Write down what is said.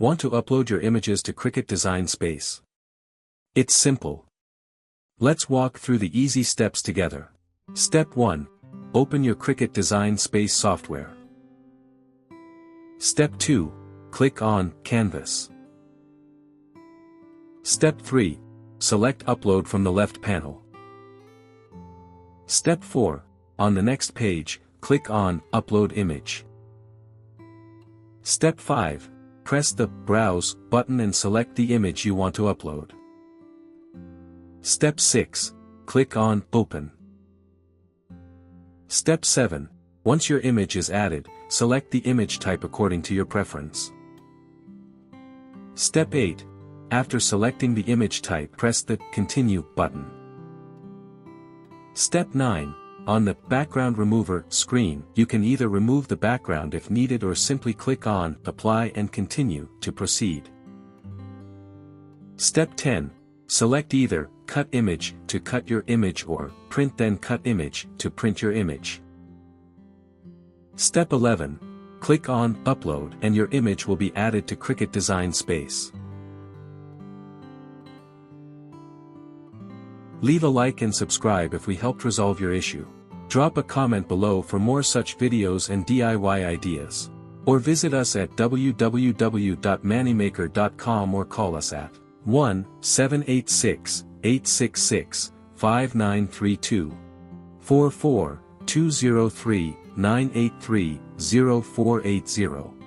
Want to upload your images to Cricut Design Space? It's simple. Let's walk through the easy steps together. Step 1. Open your Cricut Design Space software. Step 2. Click on Canvas. Step 3. Select Upload from the left panel. Step 4. On the next page, click on Upload Image. Step 5. Press the Browse button and select the image you want to upload. Step 6. Click on Open. Step 7. Once your image is added, select the image type according to your preference. Step 8. After selecting the image type, press the Continue button. Step 9. On the Background Remover screen, you can either remove the background if needed or simply click on Apply and Continue to proceed. Step 10. Select either Cut Image to cut your image or Print then Cut Image to print your image. Step 11. Click on Upload and your image will be added to Cricut Design Space. Leave a like and subscribe if we helped resolve your issue. Drop a comment below for more such videos and DIY ideas. Or visit us at www.mannymaker.com or call us at 1-786-866-5932, 44-203-983-0480.